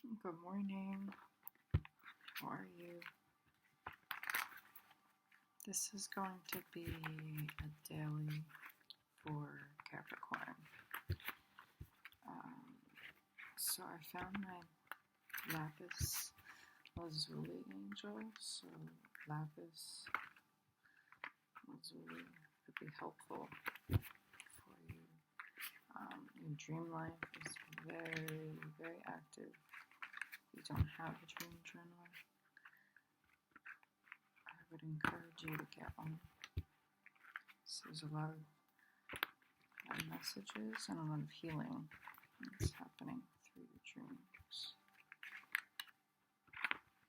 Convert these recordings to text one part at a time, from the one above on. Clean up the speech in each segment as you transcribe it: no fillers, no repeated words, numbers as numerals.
Good morning. How are you? This is going to be a daily for Capricorn. So I found my lapis lazuli angel. So lapis lazuli could be helpful for you. Your dream life is very, very active. You don't have a dream journal, I would encourage you to get one. So there's a lot of messages and a lot of healing that's happening through your dreams.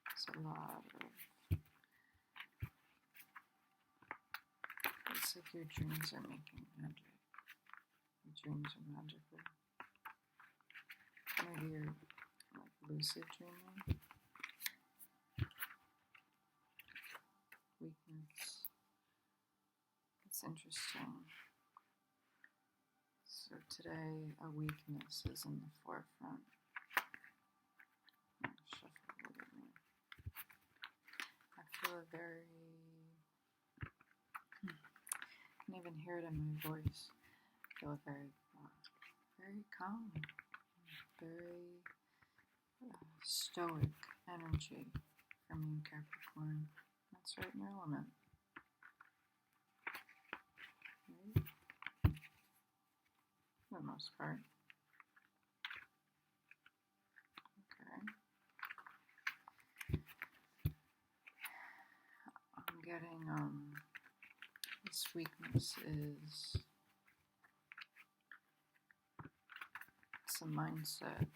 There's a lot of, it's like your dreams are making magic. Your dreams are magical. Maybe you're like lucid dreaming. Weakness. It's interesting. So today, a weakness is in the forefront. Shuffle a little bit. I feel a very, I can even hear it in my voice. I feel a very, very calm, very stoic energy from you, Capricorn. That's right in your element. Right? For the most part. Okay. I'm getting, this weakness is, it's a mindset.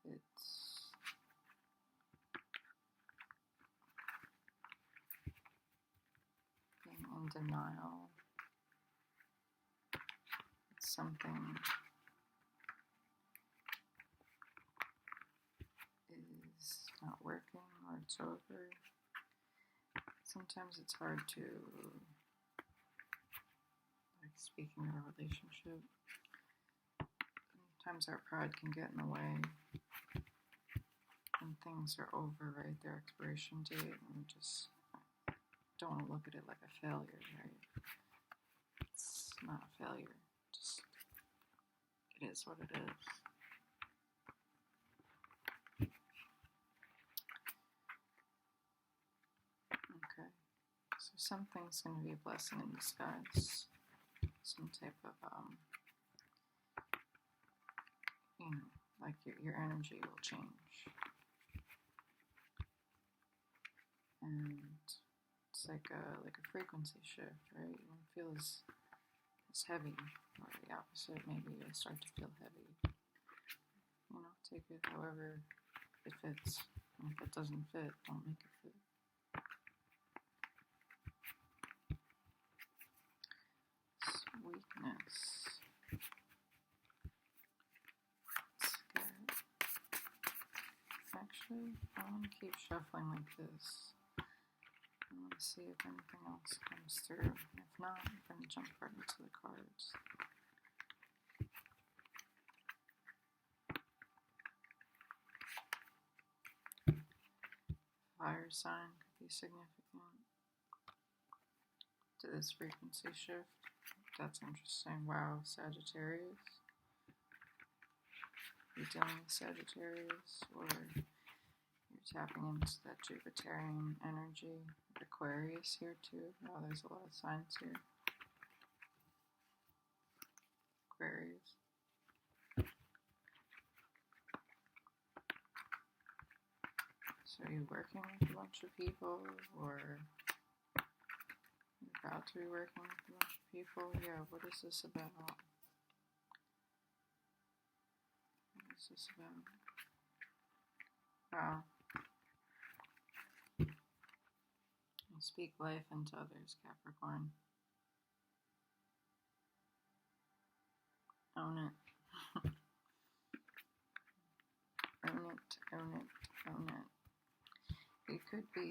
It's being in denial. It's something is not working or it's over. Sometimes it's hard to, like, speaking of a relationship, sometimes our pride can get in the way and things are over, right? Their expiration date, and we just don't want to look at it like a failure, right? It's not a failure, just it is what it is. Okay, so something's going to be a blessing in disguise. Some type of, like your energy will change. And it's like a frequency shift, right? You won't feel as heavy, or the opposite, maybe you'll start to feel heavy. Take it however it fits. And if it doesn't fit, don't make it fit. Weakness. Let's get... Actually, I want to keep shuffling like this. I want to see if anything else comes through. If not, I'm going to jump right into the cards. Fire sign could be significant to this frequency shift. That's interesting. Wow, Sagittarius. You're dealing with Sagittarius, or you're tapping into that Jupiterian energy. Aquarius here too. Wow, there's a lot of signs here. Aquarius. So are you working with a bunch of people, or you're about to be working with a bunch of people? Yeah, what is this about? What is this about? Wow. You speak life into others, Capricorn. Own it. Own it, own it, own it. It could be,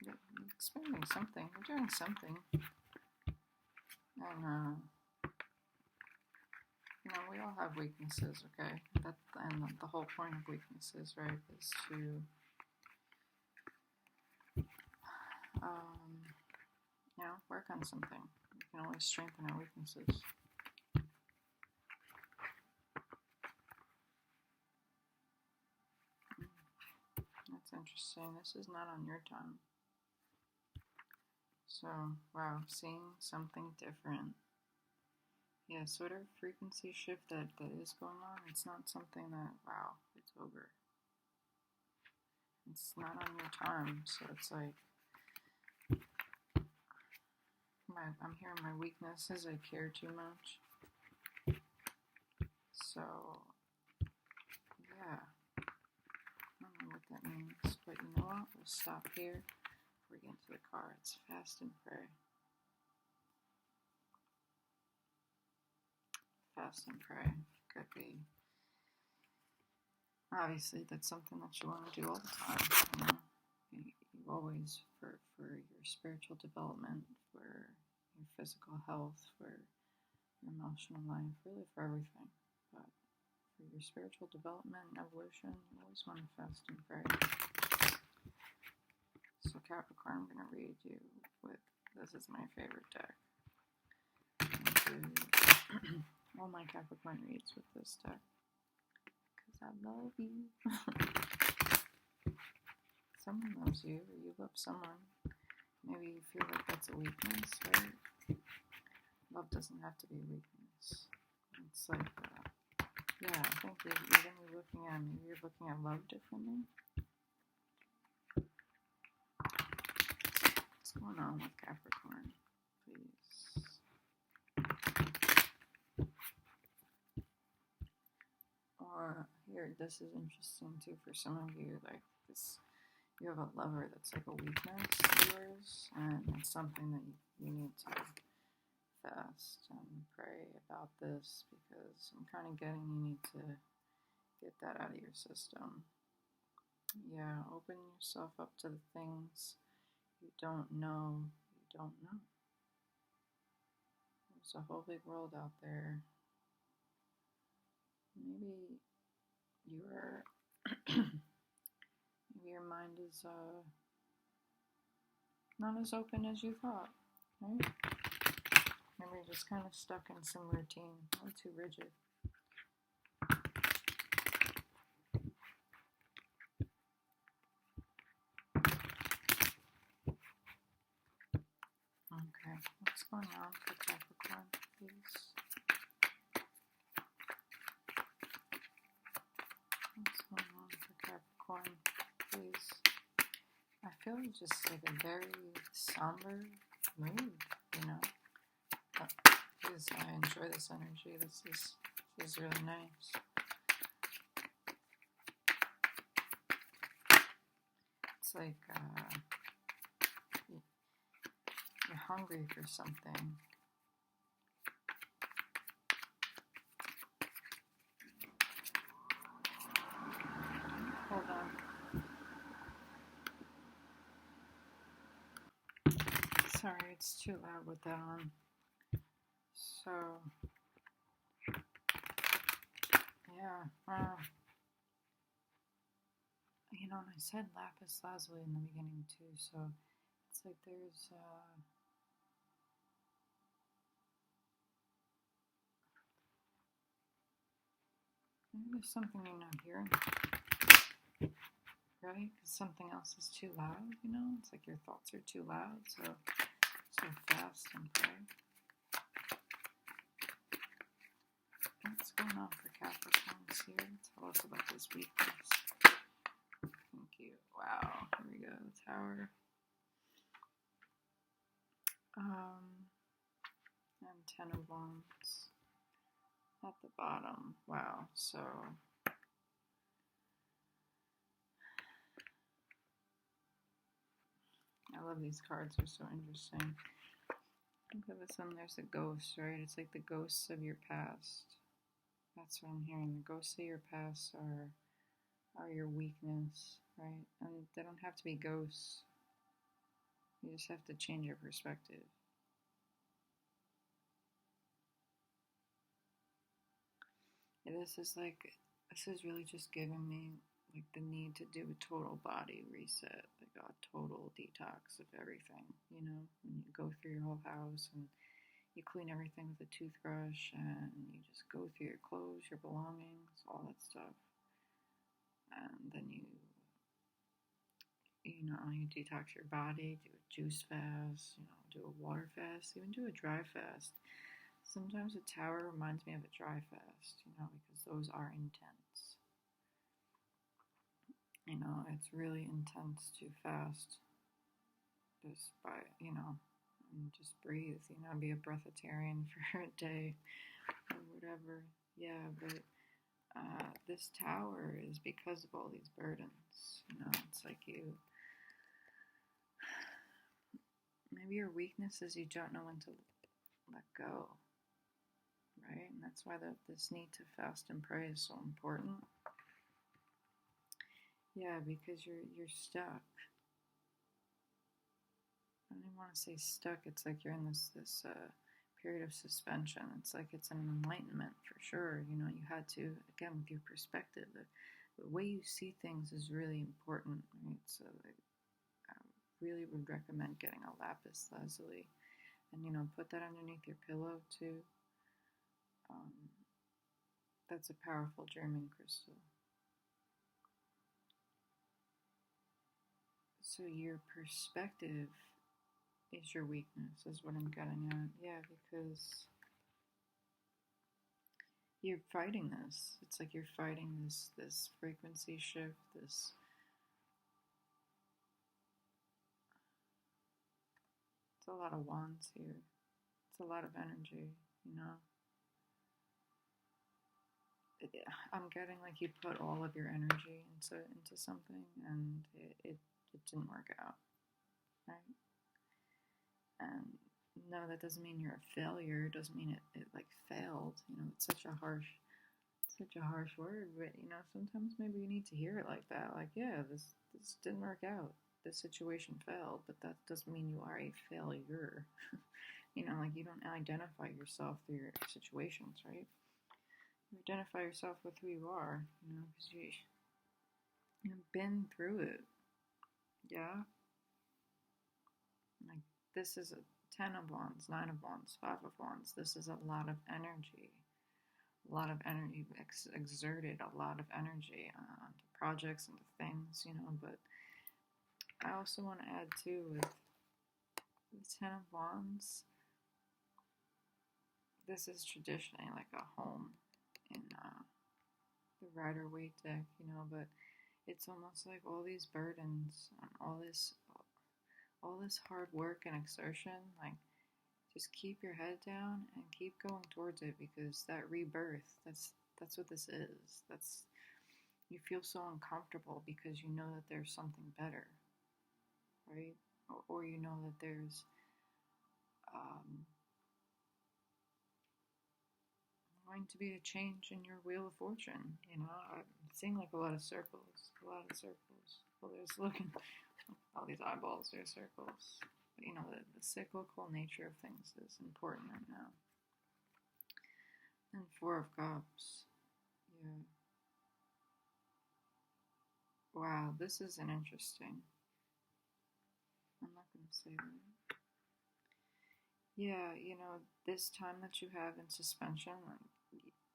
you're experimenting something. You're doing something. And, have weaknesses, okay? And the whole point of weaknesses, right, is to work on something. We can always strengthen our weaknesses. That's interesting. This is not on your time. So, wow, seeing something different. Yeah, sort of frequency shift that is going on. It's not something that, wow, it's over. It's not on your time, so it's like, I'm hearing my weakness is I care too much. So, yeah, I don't know what that means, but you know what? We'll stop here before we get into the cards. Fast and pray. Fast and pray could be, obviously, that's something that you want to do all the time. You know, you always, for your spiritual development, for your physical health, for your emotional life, really for everything. But for your spiritual development and evolution, you always want to fast and pray. So Capricorn, I'm going to read you with, this is my favorite deck. All my Capricorn reads with this deck. Because I love you. Someone loves you, or you love someone. Maybe you feel like that's a weakness, right? Love doesn't have to be a weakness. It's like, yeah, I think maybe you're looking at love differently. What's going on with Capricorn, please? Or here, this is interesting too for some of you. Like this, you have a lover that's like a weakness of yours, and it's something that you need to fast and pray about this, because I'm kind of getting you need to get that out of your system. Yeah, open yourself up to the things you don't know. You don't know. There's a whole big world out there. Maybe maybe your mind is not as open as you thought, right? Maybe you're just kind of stuck in some routine, not too rigid. Okay, what's going on for Capricorn, please? What's going on for Capricorn, please? I feel just like a very somber mood, you know? But because I enjoy this energy. This is really nice. It's like you're hungry for something. Hold on. Sorry, it's too loud with that on. So, yeah. You know, and I said lapis lazuli in the beginning too, so it's like there's maybe there's something you're not hearing, right? Because something else is too loud, you know? It's like your thoughts are too loud, so fast and pray. What's going on for Capricorns here? Tell us about this weakness. Thank you. Wow, here we go, the Tower. And Ten of Wands at the bottom. Wow, so I love these cards, they're so interesting. Look at this one, there's a ghost, right? It's like the ghosts of your past. That's what I'm hearing. The ghosts of your past are your weakness, right? And they don't have to be ghosts. You just have to change your perspective. This is really just giving me like the need to do a total body reset, like a total detox of everything. When you go through your whole house and you clean everything with a toothbrush and you just go through your clothes, your belongings, all that stuff. And then you detox your body, do a juice fast, do a water fast, even do a dry fast. Sometimes a tower reminds me of a dry fast, because those are intense. It's really intense to fast just by, and just breathe, be a breatharian for a day or whatever. Yeah, but this tower is because of all these burdens. It's like maybe your weakness is you don't know when to let go, right? And that's why this need to fast and pray is so important. Yeah, because you're stuck. I don't even want to say stuck. It's like you're in this period of suspension. It's like it's an enlightenment for sure. You had to, again, with your perspective, the way you see things is really important, right? So I really would recommend getting a lapis lazuli and, put that underneath your pillow too. That's a powerful German crystal. So your perspective is your weakness, is what I'm getting at. Yeah, because you're fighting this. It's like you're fighting this frequency shift, it's a lot of wands here. It's a lot of energy, I'm getting like you put all of your energy into something and it didn't work out, right? And no, that doesn't mean you're a failure. It doesn't mean it like failed. It's such a harsh word, but sometimes maybe you need to hear it like that. Like, yeah, this didn't work out. This situation failed, but that doesn't mean you are a failure. Like you don't identify yourself through your situations, right? You identify yourself with who you are, because you've been through it. Yeah? Like, this is a 10 of Wands, 9 of Wands, 5 of Wands. This is a lot of energy. A lot of energy exerted, a lot of energy onto projects and things, but I also want to add, too, with the 10 of Wands, this is traditionally like a home in the Rider-Waite deck, but it's almost like all these burdens and all this hard work and exertion, like, just keep your head down and keep going towards it, because that rebirth, that's what this is. You feel so uncomfortable because you know that there's something better, right? Or you know that there's going to be a change in your wheel of fortune. I'm seeing like a lot of circles. Well, there's looking, all these eyeballs are circles. But, the cyclical nature of things is important right now. And 4 of Cups. Yeah. Wow, this is an interesting. I'm not going to say that. Yeah, this time that you have in suspension, like,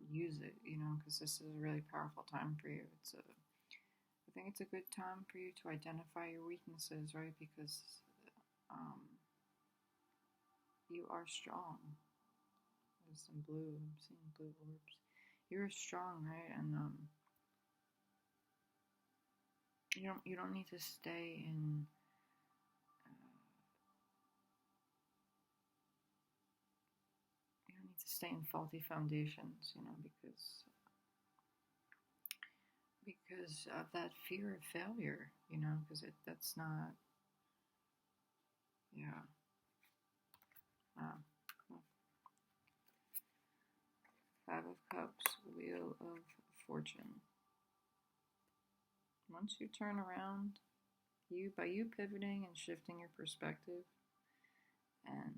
use it, because this is a really powerful time for you. I think it's a good time for you to identify your weaknesses, right? Because you are strong. There's some blue. I'm seeing blue orbs. You're strong, right? And you don't need to stay in. You don't need to stay in faulty foundations, because of that fear of failure, because that's not. Yeah. Wow. 5 of Cups, Wheel of Fortune. Once you turn around, by you pivoting and shifting your perspective and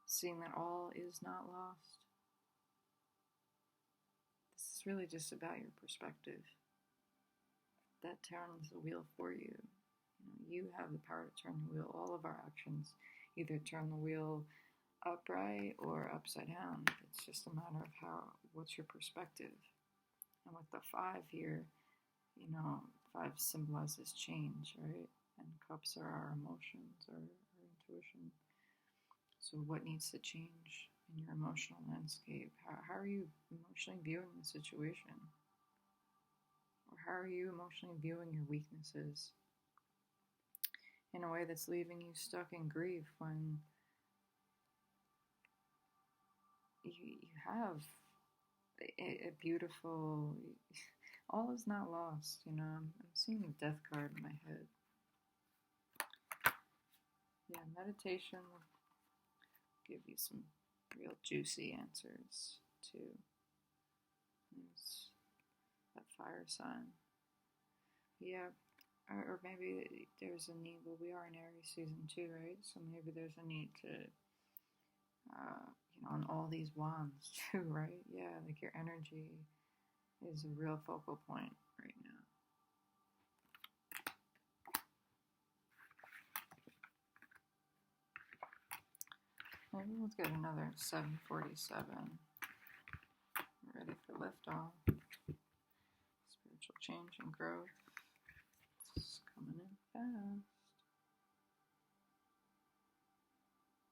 seeing that all is not lost, it's really just about your perspective. That turns the wheel for you. You have the power to turn the wheel. All of our actions either turn the wheel upright or upside down. It's just a matter of what's your perspective. And with the 5 here, 5 symbolizes change, right? And cups are our emotions, our intuition. So what needs to change in your emotional landscape? How are you emotionally viewing the situation? Or how are you emotionally viewing your weaknesses in a way that's leaving you stuck in grief when you have a beautiful, all is not lost, I'm seeing the death card in my head. Yeah, meditation will give you some real juicy answers too. There's that fire sign. Yeah, or maybe there's a need, well, we are in Aries season 2, right? So maybe there's a need to, on all these wands too, right? Yeah, like your energy is a real focal point right now. Maybe let's get another 747. Ready for liftoff. Spiritual change and growth. It's coming in fast.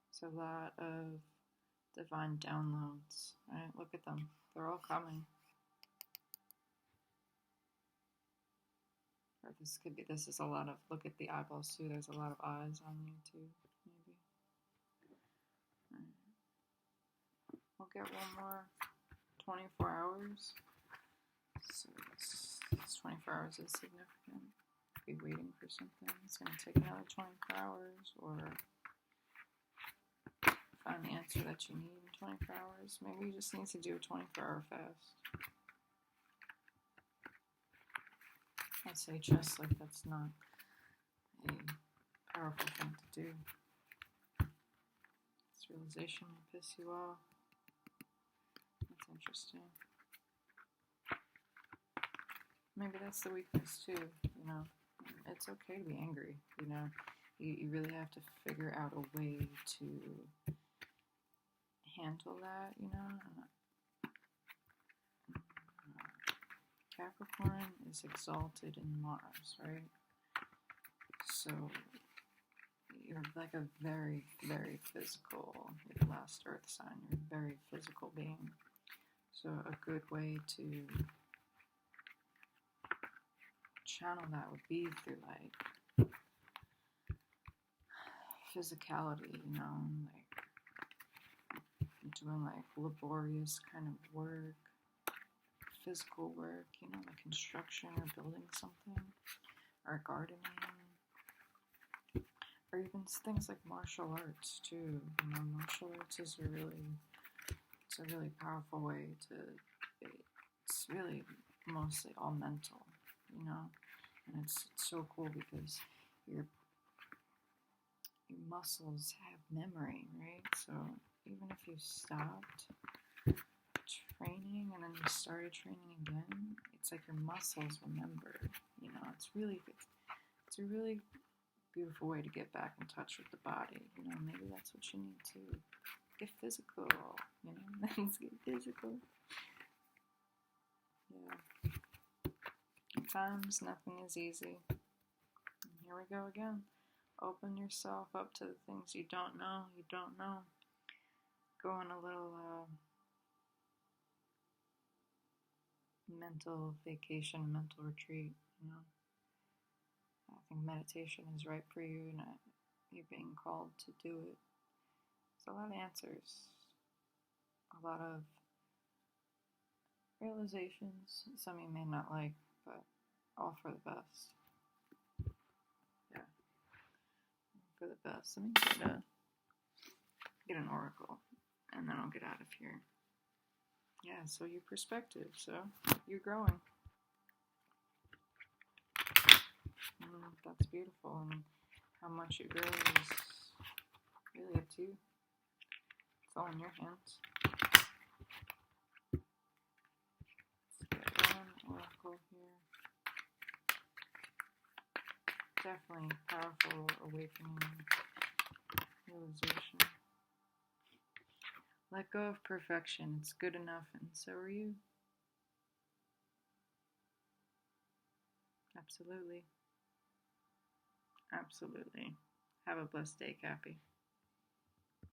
It's a lot of divine downloads. Right? Look at them. They're all coming. Or this is a lot of, look at the eyeballs too. There's a lot of eyes on you too, maybe. Right. We'll get one more 24 hours. So this 24 hours is significant. Be waiting for something. It's going to take another 24 hours, or find the answer that you need in 24 hours. Maybe you just need to do a 24-hour fast. I say just like that's not a powerful thing to do. This realization will piss you off. That's interesting. Maybe that's the weakness too, It's okay to be angry, You really have to figure out a way to handle that, Capricorn is exalted in Mars, right? So you're like a very, very physical, you're the last earth sign, you're a very physical being. So a good way to channel that would be through like physicality, like doing like laborious kind of work, physical work, like construction or building something, or gardening, or even things like martial arts too. Martial arts is a really powerful way to, it's really mostly all mental, and it's so cool because your muscles have memory, right? So even if you stopped training and then you started training again, it's like your muscles remember, it's a really beautiful way to get back in touch with the body, maybe that's what you need to get physical, let's get physical. Yeah. At times, nothing is easy. And here we go again. Open yourself up to the things you don't know. Go on a little mental vacation, mental retreat, I think meditation is right for you, and you're being called to do it. There's a lot of answers, a lot of realizations, some you may not like, but all for the best. Yeah, for the best. Let me get an oracle, and then I'll get out of here. Yeah, so your perspective, so you're growing. That's beautiful, and how much you grow is really up to you. It's all in your hands. definitely powerful awakening realization. Let go of perfection. It's good enough, and so are you. Absolutely. Absolutely. Have a blessed day, Cappy.